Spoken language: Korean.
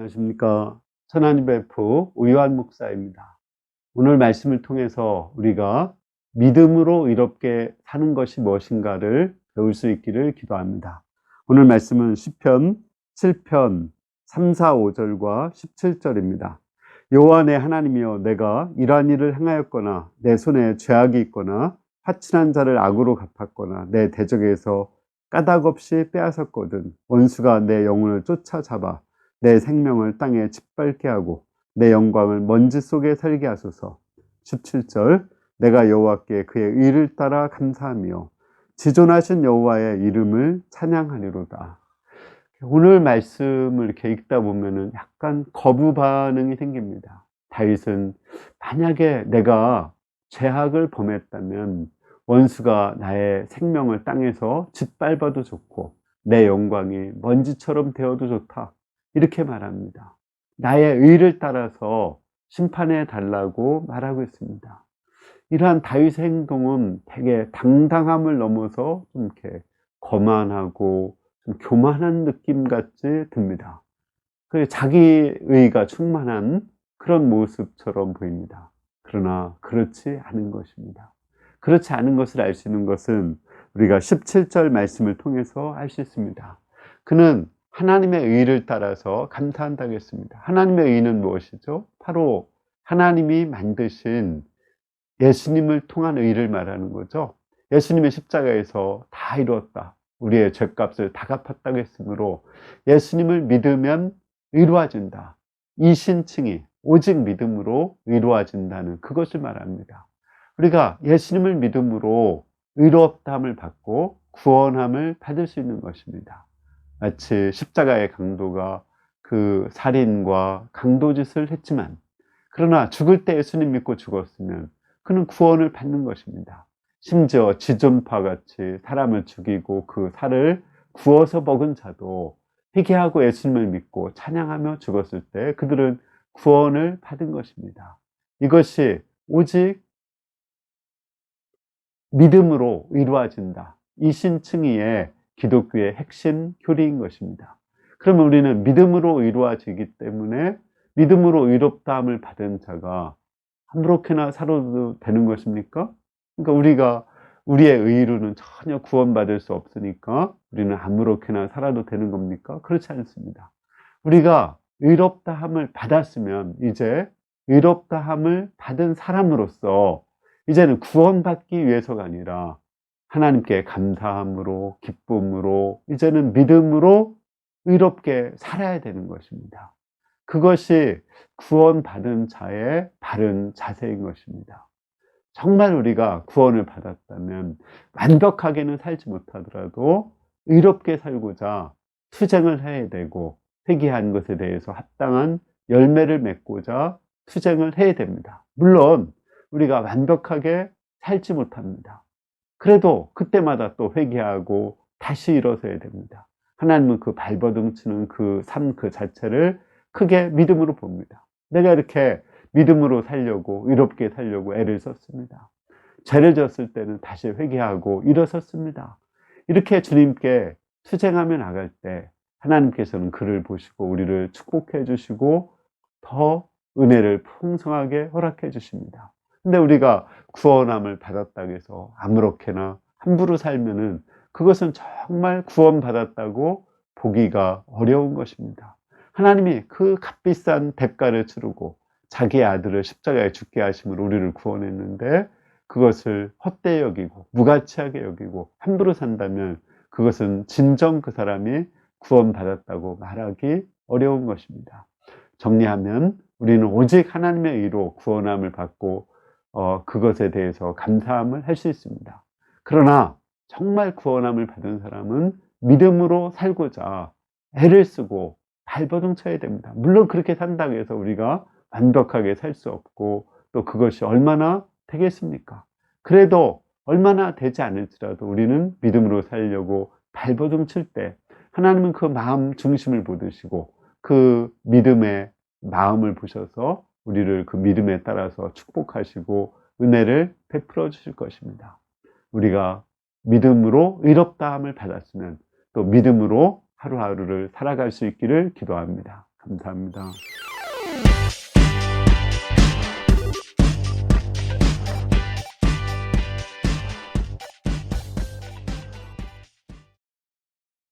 안녕하십니까. 천안님 벨프 우요한 목사입니다. 오늘 말씀을 통해서 우리가 믿음으로 의롭게 사는 것이 무엇인가를 배울 수 있기를 기도합니다. 오늘 말씀은 시편 7편 3, 4, 5절과 17절입니다. 여호와 내 하나님이여, 내가 이러한 일을 행하였거나 내 손에 죄악이 있거나 화친한 자를 악으로 갚았거나 내 대적에서 까닭 없이 빼앗았거든 원수가 내 영혼을 쫓아잡아 내 생명을 땅에 짓밟게 하고 내 영광을 먼지 속에 살게 하소서. 17절, 내가 여호와께 그의 의를 따라 감사하며 지존하신 여호와의 이름을 찬양하리로다. 오늘 말씀을 이렇게 읽다 보면은 약간 거부 반응이 생깁니다. 다윗은 만약에 내가 죄악을 범했다면 원수가 나의 생명을 땅에서 짓밟아도 좋고 내 영광이 먼지처럼 되어도 좋다, 이렇게 말합니다. 나의 의를 따라서 심판해 달라고 말하고 있습니다. 이러한 다윗의 행동은 되게 당당함을 넘어서 좀 이렇게 거만하고 좀 교만한 느낌 같이 듭니다. 자기의가 충만한 그런 모습처럼 보입니다. 그러나 그렇지 않은 것입니다. 그렇지 않은 것을 알 수 있는 것은 우리가 17절 말씀을 통해서 알 수 있습니다. 그는 하나님의 의를 따라서 감사한다고 했습니다. 하나님의 의는 무엇이죠? 바로 하나님이 만드신 예수님을 통한 의를 말하는 거죠. 예수님의 십자가에서 다 이루었다, 우리의 죄값을 다 갚았다고 했으므로 예수님을 믿으면 의로워진다, 이 신칭이 오직 믿음으로 의로워진다는 그것을 말합니다. 우리가 예수님을 믿음으로 의롭다함을 받고 구원함을 받을 수 있는 것입니다. 마치 십자가의 강도가 그 살인과 강도짓을 했지만, 그러나 죽을 때 예수님 믿고 죽었으면 그는 구원을 받는 것입니다. 심지어 지존파 같이 사람을 죽이고 그 살을 구워서 먹은 자도 회개하고 예수님을 믿고 찬양하며 죽었을 때 그들은 구원을 받은 것입니다. 이것이 오직 믿음으로 의로워진다, 이 신칭의의 기독교의 핵심 교리인 것입니다. 그러면 우리는 믿음으로 의로워지기 때문에 믿음으로 의롭다함을 받은 자가 아무렇게나 살아도 되는 것입니까? 그러니까 우리가 우리의 의로는 전혀 구원받을 수 없으니까 우리는 아무렇게나 살아도 되는 겁니까? 그렇지 않습니다. 우리가 의롭다함을 받았으면 이제 의롭다함을 받은 사람으로서 이제는 구원받기 위해서가 아니라 하나님께 감사함으로, 기쁨으로, 이제는 믿음으로 의롭게 살아야 되는 것입니다. 그것이 구원받은 자의 바른 자세인 것입니다. 정말 우리가 구원을 받았다면 완벽하게는 살지 못하더라도 의롭게 살고자 투쟁을 해야 되고, 회개한 것에 대해서 합당한 열매를 맺고자 투쟁을 해야 됩니다. 물론 우리가 완벽하게 살지 못합니다. 그래도 그때마다 또 회개하고 다시 일어서야 됩니다. 하나님은 그 발버둥 치는 그 삶 그 자체를 크게 믿음으로 봅니다. 내가 이렇게 믿음으로 살려고, 의롭게 살려고 애를 썼습니다. 죄를 졌을 때는 다시 회개하고 일어섰습니다. 이렇게 주님께 투쟁하며 나갈 때 하나님께서는 그를 보시고 우리를 축복해 주시고 더 은혜를 풍성하게 허락해 주십니다. 근데 우리가 구원함을 받았다고 해서 아무렇게나 함부로 살면은 그것은 정말 구원받았다고 보기가 어려운 것입니다. 하나님이 그 값비싼 대가를 치르고 자기의 아들을 십자가에 죽게 하심으로 우리를 구원했는데 그것을 헛되이 여기고 무가치하게 여기고 함부로 산다면 그것은 진정 그 사람이 구원받았다고 말하기 어려운 것입니다. 정리하면 우리는 오직 하나님의 의로 구원함을 받고 그것에 대해서 감사함을 할 수 있습니다. 그러나 정말 구원함을 받은 사람은 믿음으로 살고자 애를 쓰고 발버둥 쳐야 됩니다. 물론 그렇게 산다고 해서 우리가 완벽하게 살 수 없고 또 그것이 얼마나 되겠습니까? 그래도 얼마나 되지 않을지라도 우리는 믿음으로 살려고 발버둥 칠 때 하나님은 그 마음 중심을 보시고 그 믿음의 마음을 보셔서 우리를 그 믿음에 따라서 축복하시고 은혜를 베풀어 주실 것입니다. 우리가 믿음으로 의롭다함을 받았으면 또 믿음으로 하루하루를 살아갈 수 있기를 기도합니다. 감사합니다.